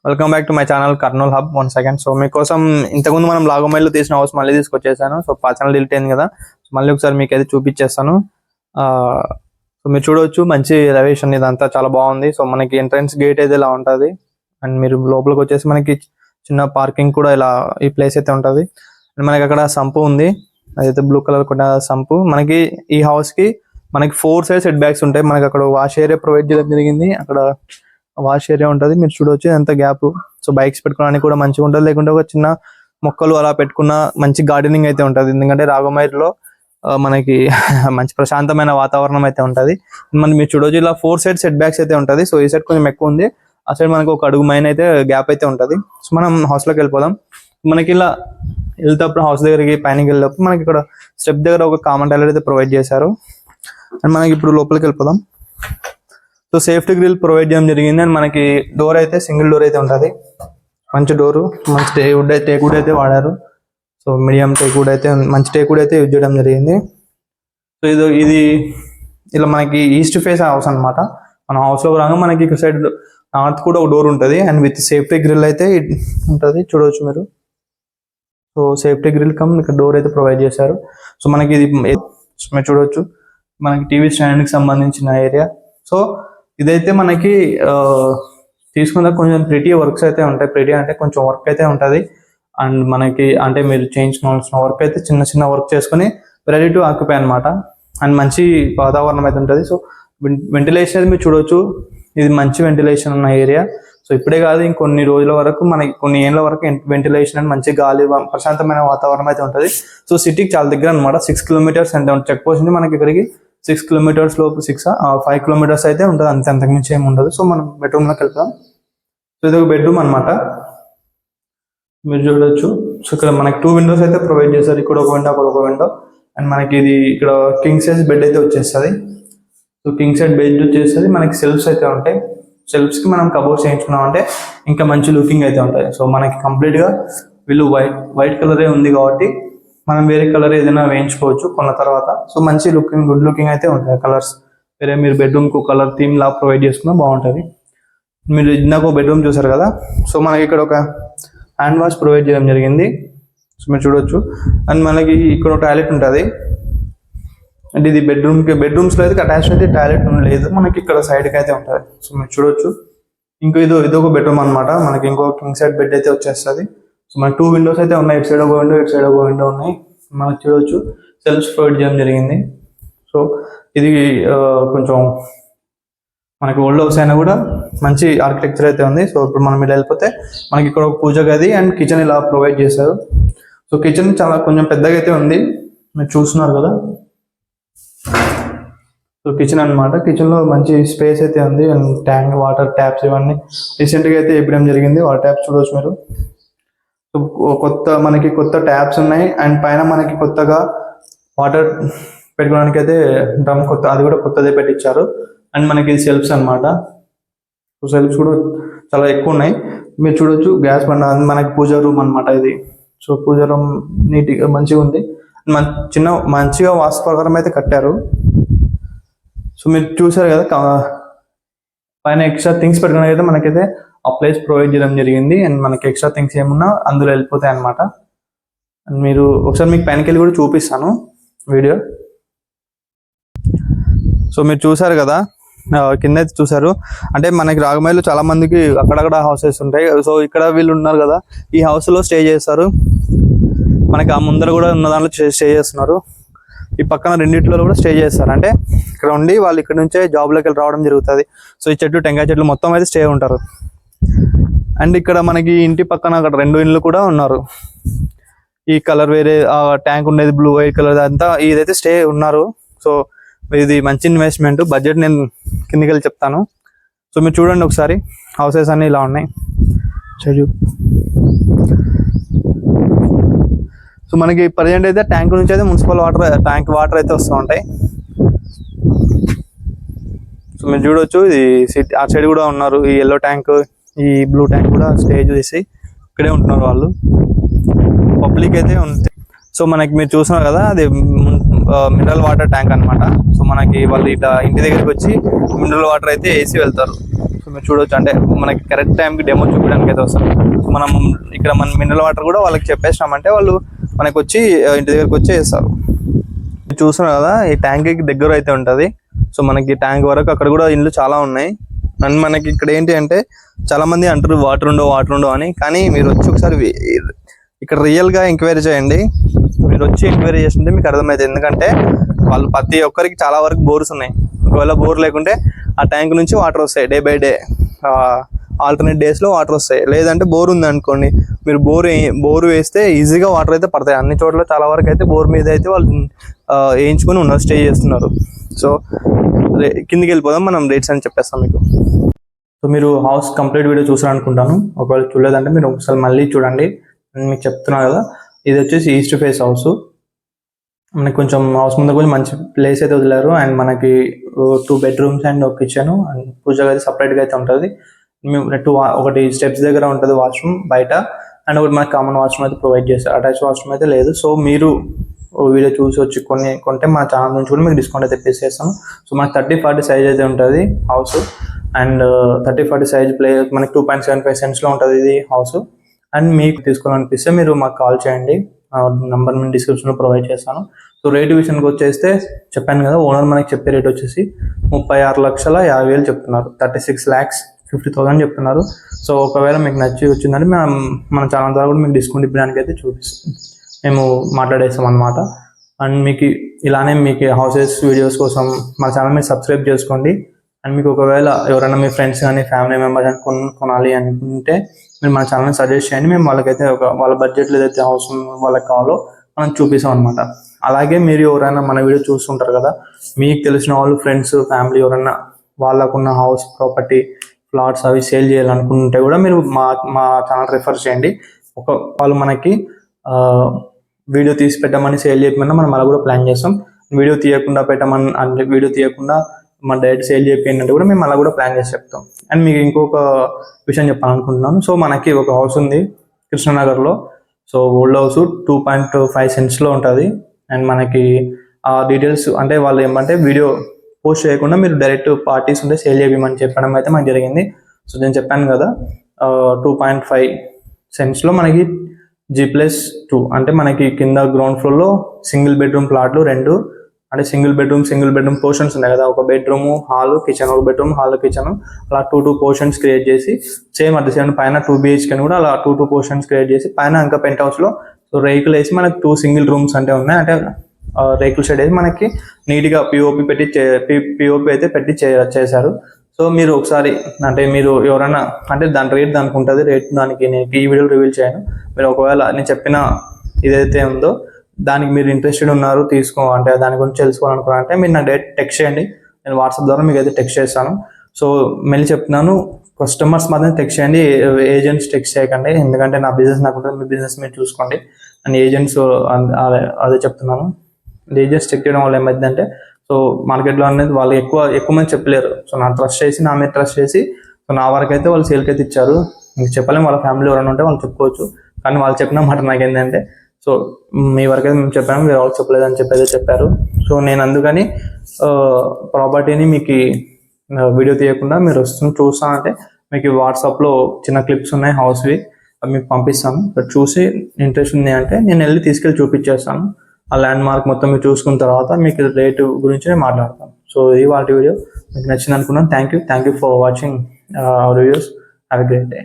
Welcome back to my channel Kurnool hub. 1 second. So మీకోసం ఇంతకుముందు మనం లాగోమైల్లో తీసిన హౌస్ మళ్ళీ తీసుకొచ్చేసాను. సో ఛానల్ డిలీట్ అయింది కదా, సో మళ్ళీ ఒకసారి మీకు అయితే చూపించేస్తాను. సో మీరు చూడవచ్చు, మంచి ఎలివేషన్ ఇదంతా చాలా బాగుంది. సో మనకి ఎంట్రన్స్ గేట్ అయితే ఇలా ఉంటుంది, అండ్ మీరు లోపలికి వచ్చేసి మనకి చిన్న పార్కింగ్ కూడా ఇలా ఈ ప్లేస్ అయితే ఉంటుంది. అండ్ మనకి అక్కడ సంపు ఉంది, అదైతే బ్లూ కలర్ కూడా సంపు. మనకి ఈ హౌస్ కి మనకి 4 సైడ్ సెట్ బ్యాక్స్ ఉంటాయి. మనకి అక్కడ వాష్ ఏరియా ప్రొవైడ్ చేయడం జరిగింది, అక్కడ వాష్ ఏరియా ఉంటుంది. మీరు చూడవచ్చు ఎంత గ్యాప్. సో బైక్స్ పెట్టుకోవడానికి కూడా మంచిగా ఉంటుంది, లేకుంటే ఒక చిన్న మొక్కలు అలా పెట్టుకున్న మంచి గార్డెనింగ్ అయితే ఉంటుంది. ఎందుకంటే రాగమైర్లో మనకి మంచి ప్రశాంతమైన వాతావరణం అయితే ఉంటుంది. మీరు చూడవచ్చు ఇలా 4 సైడ్ సెట్ బ్యాక్స్ అయితే ఉంటుంది. సో ఈ సైడ్ కొంచెం ఎక్కువ ఉంది, ఆ సైడ్ మనకు ఒక అడుగు మైన అయితే గ్యాప్ అయితే ఉంటుంది. సో మనం హౌస్లోకి వెళ్ళిపోదాం. మనకి ఇలా వెళ్తేప్పుడు హౌస్ దగ్గరికి పైనకి వెళ్ళేటప్పుడు మనకి ఇక్కడ స్టెప్ దగ్గర ఒక కామన్ టాయిలెట్ అయితే ప్రొవైడ్ చేశారు. అండ్ మనకి ఇప్పుడు లోపలికి వెళ్ళిపోదాం. సో సేఫ్టీ గ్రిల్ ప్రొవైడ్ చేయడం జరిగింది. అండ్ మనకి డోర్ అయితే సింగిల్ డోర్ అయితే ఉంటుంది, మంచి డోరు, మంచి టేక్వుడ్ అయితే వాడారు. సో మీడియం టేక్వుడ్ అయితే, మంచి టేక్వుడ్ అయితే యూజ్ చేయడం జరిగింది. సో ఇది ఇలా మనకి ఈస్ట్ ఫేస్ హౌస్ అనమాట. మన హౌస్లో రాగా మనకి ఇక సైడ్ నార్త్ కూడా ఒక డోర్ ఉంటుంది, అండ్ విత్ సేఫ్టీ గ్రిల్ అయితే ఉంటుంది. చూడవచ్చు మీరు. సో సేఫ్టీ గ్రిల్ కమ్ ఇక్కడ డోర్ అయితే ప్రొవైడ్ చేశారు. సో మనకి ఇది మీరు చూడవచ్చు, మనకి టీవీ స్టాండ్కి సంబంధించిన ఏరియా. సో ఇదైతే మనకి తీసుకున్న కొంచెం ప్రిటీ వర్క్స్ అయితే ఉంటాయి. ప్రిటీ అంటే కొంచెం వర్క్ అయితే ఉంటుంది, అండ్ మనకి అంటే మీరు చేయించుకోవాల్సిన వర్క్ అయితే చిన్న చిన్న వర్క్ చేసుకుని రెడీ టు ఆక్యుపై అనమాట. అండ్ మంచి వాతావరణం అయితే ఉంటుంది. సో వెంటిలేషన్ అయితే మీరు చూడవచ్చు, ఇది మంచి వెంటిలేషన్ ఉన్న ఏరియా. సో ఇప్పుడే కాదు, ఇంకొన్ని రోజుల వరకు మనకి కొన్ని ఏళ్ళ వరకు వెంటిలేషన్ అండ్ మంచి గాలి, ప్రశాంతమైన వాతావరణం అయితే ఉంటుంది. సో సిటీకి చాలా దగ్గర అనమాట. 6 కిలోమీటర్స్ అంటే చెక్ పోస్ట్ ఉంది మనకి ఇక్కడికి. 6 కిలోమీటర్స్ లోపు 5 కిలోమీటర్స్ అయితే ఉంటుంది, అంతకుమించి ఏమి ఉండదు. సో మనం బెడ్రూమ్లోకి వెళ్తాం. సో ఇది ఒక బెడ్రూమ్ అనమాట, మీరు చూడవచ్చు. సో ఇక్కడ మనకి 2 విండోస్ అయితే ప్రొవైడ్ చేస్తారు, ఇక్కడ ఒక విండో, అక్కడ ఒక విండో. అండ్ మనకి ఇది ఇక్కడ కింగ్ సైజ్ బెడ్ అయితే వచ్చేస్తుంది. సో కింగ్ సైజ్ బెడ్ వచ్చేస్తుంది. మనకి సెల్ఫ్స్ అయితే ఉంటాయి. సెల్ఫ్స్కి మనం కబోర్డ్స్ చేయించుకున్నాం అంటే ఇంకా మంచి లుకింగ్ అయితే ఉంటాయి. సో మనకి కంప్లీట్గా వీళ్ళు వైట్ కలరే ఉంది కాబట్టి మనం వేరే కలర్ ఏదైనా వేయించుకోవచ్చు కొన్న తర్వాత. సో మంచి లుకింగ్, గుడ్ లుకింగ్ అయితే ఉంటాయి కలర్స్. వేరే మీరు బెడ్రూమ్కు కలర్ థీమ్ లా ప్రొవైడ్ చేసుకున్నా బాగుంటుంది. మీరు ఇందాక బెడ్రూమ్ చూసారు కదా, సో మనకి ఇక్కడ ఒక హ్యాండ్ వాష్ ప్రొవైడ్ చేయడం జరిగింది. సో మీరు చూడవచ్చు. అండ్ మనకి ఇక్కడ ఒక టాయిలెట్ ఉంటుంది. అంటే ఇది బెడ్రూమ్స్లో అయితే అటాచ్డ్ అయితే టాయిలెట్ లేదు, మనకి ఇక్కడ సైడ్కి అయితే ఉంటుంది. సో మీరు చూడవచ్చు. ఇదొక బెడ్రూమ్ అనమాట. మనకి ఇంకో కింగ్ సైడ్ బెడ్ అయితే వచ్చేస్తుంది. సో మనకి 2 విండోస్ అయితే ఉన్నాయి, ఇటు సైడ్ ఒక విండో, ఇటు సైడ్ ఒక విండో ఉన్నాయి. మనకి చూడవచ్చు సెల్ఫ్స్ ప్రొవైడ్ చేయడం జరిగింది. సో ఇది కొంచెం మనకి ఓల్డ్ హౌస్ అయినా కూడా మంచి ఆర్కిటెక్చర్ అయితే ఉంది. సో ఇప్పుడు మనం ఇలా వెళ్ళిపోతే మనకి ఇక్కడ ఒక పూజ గది అండ్ కిచెన్ ఇలా ప్రొవైడ్ చేశారు. సో కిచెన్ చాలా కొంచెం పెద్దగా అయితే ఉంది, మీరు చూస్తున్నారు కదా. సో కిచెన్ అనమాట. కిచెన్లో మంచి స్పేస్ అయితే ఉంది, అండ్ ట్యాంక్, వాటర్ ట్యాప్స్ ఇవన్నీ రీసెంట్గా అయితే ఇవ్వడం జరిగింది. వాటర్ ట్యాప్స్ చూడవచ్చు మీరు. సో మనకి కొత్త ట్యాప్స్ ఉన్నాయి, అండ్ పైన మనకి కొత్తగా వాటర్ పెట్టుకోవడానికి అయితే డ్రమ్ అది కూడా కొత్తదే పెట్టించారు. అండ్ మనకి సెల్ఫ్స్ అనమాట. సో సెల్ఫ్స్ కూడా చాలా ఎక్కువ ఉన్నాయి, మీరు చూడొచ్చు. గ్యాస్ బండ, మనకి పూజ రూమ్ అనమాట ఇది. సో పూజ రూమ్ నీట్గా మంచిగా ఉంది, మంచిగా వాస్తు ప్రకారం అయితే కట్టారు. సో మీరు చూసారు కదా, పైన ఎక్స్ట్రా థింగ్స్ పెట్టుకునే అయితే మనకైతే ఆ ప్లేస్ ప్రొవైడ్ చేయడం జరిగింది. అండ్ మనకి ఎక్స్ట్రా థింగ్స్ ఏమున్నా అందులో వెళ్ళిపోతాయి అనమాట. అండ్ మీరు ఒకసారి మీకు పైనకి వెళ్ళి కూడా చూపిస్తాను వీడియో. సో మీరు చూసారు కదా, కింద అయితే చూసారు. అంటే మనకి రాగమైలో చాలా మందికి అక్కడక్కడ హౌసెస్ ఉంటాయి. సో ఇక్కడ వీళ్ళు ఉన్నారు కదా, ఈ హౌస్లో స్టే చేస్తారు. మనకి ఆ ముందర కూడా ఉన్న దాంట్లో స్టే చేస్తున్నారు. ఈ పక్కన రెండిట్లో కూడా స్టే చేస్తారు. అంటే ఇక్కడ ఉండి వాళ్ళు ఇక్కడ నుంచే జాబ్లోకి వెళ్ళి రావడం జరుగుతుంది. సో ఈ చెట్టు, టెంకాయ చెట్లు మొత్తం అయితే స్టే ఉంటారు. అండ్ ఇక్కడ మనకి ఇంటి పక్కన అక్కడ 2 ఇళ్ళు కూడా ఉన్నారు. ఈ కలర్ వేరే, ఆ ట్యాంక్ ఉండేది బ్లూ వైట్ కలర్, అంతా ఇదైతే స్టే ఉన్నారు. సో ఇది మంచి ఇన్వెస్ట్మెంట్. బడ్జెట్ నేను కిందికి వెళ్ళి చెప్తాను. సో మీరు చూడండి ఒకసారి, హౌసెస్ అన్నీ ఇలా ఉన్నాయి. సో మనకి ప్రజెంట్ అయితే ట్యాంక్ నుంచి అయితే మున్సిపల్ ట్యాంక్ వాటర్ అయితే వస్తూ ఉంటాయి. సో మీరు చూడవచ్చు, ఇది ఆ సైడ్ కూడా ఉన్నారు. ఈ ఎల్లో ట్యాంక్, ఈ బ్లూ ట్యాంక్ కూడా స్టే చేసి ఇక్కడే ఉంటున్నారు వాళ్ళు. పబ్లిక్ అయితే ఉంది. సో మనకి మీరు చూస్తున్నారు కదా, అది మినరల్ వాటర్ ట్యాంక్ అనమాట. సో మనకి వాళ్ళు ఇట్లా ఇంటి దగ్గరికి వచ్చి మినరల్ వాటర్ అయితే వేసి వెళ్తారు. సో మీరు చూడొచ్చు, అంటే మనకి కరెక్ట్ టైంకి డెమో చూపించడానికి అయితే వస్తారు. మనం ఇక్కడ మన మినరల్ వాటర్ కూడా వాళ్ళకి చెప్పేసినామంటే వాళ్ళు మనకు వచ్చి ఇంటి దగ్గరకు వచ్చి వేస్తారు. చూస్తున్నారు కదా, ఈ ట్యాంక్కి దగ్గర అయితే ఉంటుంది. సో మనకి ట్యాంక్ వరకు అక్కడ కూడా ఇండ్లు చాలా ఉన్నాయి. అండ్ మనకి ఇక్కడ ఏంటి అంటే చాలా మంది అంటారు వాటర్ ఉండవు అని, కానీ మీరు వచ్చి ఒకసారి ఇక్కడ రియల్గా ఎంక్వైరీ చేయండి. మీరు వచ్చి ఎంక్వైరీ చేస్తుంటే మీకు అర్థమవుతుంది. ఎందుకంటే వాళ్ళు ప్రతి ఒక్కరికి చాలా వరకు బోర్స్ ఉన్నాయి. ఒకవేళ బోర్ లేకుంటే ఆ ట్యాంక్ నుంచి వాటర్ వస్తాయి డే బై డే, ఆల్టర్నేట్ డేస్లో వాటర్ వస్తాయి. లేదంటే బోర్ ఉంది అనుకోండి, మీరు బోర్ వేస్తే ఈజీగా వాటర్ అయితే పడతాయి. అన్ని చోట్ల చాలా వరకు అయితే బోర్ మీద అయితే వాళ్ళు వేయించుకొని ఉన్నారు, స్టే చేస్తున్నారు. సో కిందికి వెళ్ళిపోదాం, మనం రేట్స్ అని చెప్పేస్తాం మీకు. సో మీరు హౌస్ కంప్లీట్ వీడియో చూసారనుకుంటాను. ఒకవేళ చూడలేదంటే మీరు ఒకసారి మళ్ళీ చూడండి. నేను మీకు చెప్తున్నా కదా, ఇది వచ్చేసి ఈస్ట్ ఫేస్ హౌస్. మనకి కొంచెం హౌస్ ముందు కొంచెం మంచి ప్లేస్ అయితే వదిలేరు. అండ్ మనకి 2 bedrooms అండ్ ఒక కిచెన్ అండ్ పూజ గది సపరేట్గా అయితే ఉంటుంది. ఒకటి స్టెప్స్ దగ్గర ఉంటుంది వాష్రూమ్ బయట, అండ్ ఒకటి మనకి కామన్ వాష్రూమ్ అయితే ప్రొవైడ్ చేస్తారు. అటాచ్ వాష్రూమ్ అయితే లేదు. సో మీరు వీడియో చూసి వచ్చి కొంటే మా ఛానల్ నుంచి కూడా మీకు డిస్కౌంట్ అయితే తెప్పిస్తాను. సో మనకి 30-40 సైజ్ అయితే ఉంటుంది హౌస్. అండ్ 30-40 సైజ్ మనకి 2.75 cents ఉంటుంది ఇది హౌస్. అండ్ మీకు తీసుకోవాలనిపిస్తే మీరు మాకు కాల్ చేయండి, నంబర్ నేను డిస్క్రిప్షన్లో ప్రొవైడ్ చేస్తాను. సో రేటు విషయానికి వచ్చేస్తే చెప్పాను కదా, ఓనర్ మనకి చెప్పే రేట్ వచ్చేసి 36,50,000 చెప్తున్నారు. 36,50,000 చెప్తున్నారు. సో ఒకవేళ మీకు నచ్చి వచ్చిందంటే మన ఛానల్ ద్వారా కూడా మీకు డిస్కౌంట్ ఇవ్వడానికి అయితే మేము మాట్లాడేస్తాం అనమాట. అండ్ మీకు ఇలానే మీకు హౌసెస్ వీడియోస్ కోసం మన ఛానల్ మీరు సబ్స్క్రైబ్ చేసుకోండి. అండ్ మీకు ఒకవేళ ఎవరైనా మీ ఫ్రెండ్స్ కానీ ఫ్యామిలీ మెంబర్స్ అని కొనాలి అనుకుంటే మీరు మన ఛానల్ని సజెస్ట్ చేయండి. మేము వాళ్ళకైతే వాళ్ళ బడ్జెట్లో ఏదైతే హౌస్ వాళ్ళకి కావాలో మనం చూపిస్తాం అనమాట. అలాగే మీరు ఎవరైనా మన వీడియో చూస్తుంటారు కదా, మీకు తెలిసిన వాళ్ళు ఫ్రెండ్స్ ఫ్యామిలీ ఎవరైనా వాళ్ళకున్న హౌస్ ప్రాపర్టీ ప్లాట్స్ అవి సేల్ చేయాలనుకుంటే కూడా మీరు మా ఛానల్ రిఫర్ చేయండి. వాళ్ళు మనకి వీడియో తీసి పెట్టమని సేల్ చేయకుండా మనం అలా కూడా ప్లాన్ చేస్తాం. వీడియో తీయకుండా పెట్టమని అంటే వీడియో తీయకుండా మన డైరెక్ట్ సేల్ చేయండి అంటే కూడా మేము అలా కూడా ప్లాన్ చేసి చెప్తాం. అండ్ మీకు ఇంకొక విషయం చెప్పాలనుకుంటున్నాను. సో మనకి ఒక హౌస్ ఉంది కృష్ణనగర్లో. సో ఓల్డ్ హౌస్ 2.5 centsలో ఉంటుంది. అండ్ మనకి ఆ డీటెయిల్స్ అంటే వాళ్ళు ఏమంటే వీడియో పోస్ట్ చేయకుండా మీరు డైరెక్ట్ పార్టీస్ ఉంటే సేల్ చేయమని చెప్పడం అయితే మనకు జరిగింది. సో నేను చెప్పాను కదా 2.5 centsలో మనకి G+2 అంటే మనకి కింద గ్రౌండ్ ఫ్లోర్లో సింగిల్ బెడ్రూమ్ ప్లాట్లు 2, అంటే సింగిల్ బెడ్రూమ్ పోర్షన్స్ ఉన్నాయి కదా, ఒక బెడ్రూమ్ హాల్ కిచెన్, ఒక బెడ్రూమ్ హాల్ కిచెన్, అలా 2 పోర్షన్స్ క్రియేట్ చేసి సేమ్ అట్ ద సేమ్ పైన 2 BHK కూడా అలా 2 పోర్షన్స్ క్రియేట్ చేసి పైన ఇంకా పెంట్ హౌస్లో సో రేకులు వేసి మనకి 2 single rooms అంటే ఉన్నాయి. అంటే రేకుల షెడ్ వేసి మనకి నీట్గా పిఓపి అయితే పెట్టి చేశారు. సో మీరు ఒకసారి అంటే మీరు ఎవరైనా అంటే దాని రేట్ దానికి ఉంటుంది. రేట్ దానికి నేను ఈ వీడియోలో రివీల్ చేయను. మీరు ఒకవేళ నేను చెప్పిన ఇదైతే ఉందో దానికి మీరు ఇంట్రెస్టెడ్ ఉన్నారు అంటే దాని గురించి తెలుసుకోవాలనుకున్నారంటే మీరు నాకు డైరెక్ట్ టెక్స్ట్ చేయండి. నేను వాట్సాప్ ద్వారా మీకు అయితే టెక్స్ట్ చేస్తాను. సో మళ్ళీ చెప్తున్నాను, కస్టమర్స్ మాత్రం టెక్స్ట్ చేయండి, ఏజెంట్స్ టెక్స్ట్ చేయకండి. ఎందుకంటే నా బిజినెస్ నాకు ఉంటుంది, మీ బిజినెస్ మీరు చూసుకోండి. అండ్ ఏజెంట్స్ అదే చెప్తున్నాను. ఏజెంట్స్ చెక్ చేయడం వల్ల ఏమైందంటే సో మార్కెట్లో అనేది వాళ్ళు ఎక్కువ మంది చెప్పలేరు. సో నా మీద ట్రస్ట్ చేసి సో నా వరకు అయితే వాళ్ళు సేల్కి అయితే ఇచ్చారు. మీకు చెప్పలేము, వాళ్ళ ఫ్యామిలీ ఎవరైనా ఉంటే వాళ్ళు చెప్పుకోవచ్చు. కానీ వాళ్ళు చెప్పిన మాట నాకేంటంటే సో మీ వరకు అయితే మేము చెప్పాము, మీరు వాళ్ళకి చెప్పలేదని చెప్పారు. సో నేను అందుకని ప్రాపర్టీని మీకు వీడియో తీయకుండా మీరు చూస్తానంటే మీకు వాట్సాప్లో చిన్న క్లిప్స్ ఉన్నాయి హౌస్వి, అవి మీకు పంపిస్తాను. చూసి ఇంట్రెస్ట్ ఉంది అంటే నేను వెళ్ళి తీసుకెళ్ళి చూపించేస్తాను. ఆ ల్యాండ్ మార్క్ మొత్తం మీరు చూసుకున్న తర్వాత మీకు రేటు గురించి నేను మాట్లాడతాను. సో ఇది వాటి వీడియో మీకు నచ్చింది అనుకున్నాను. Thank you for watching our videos. Have a great day.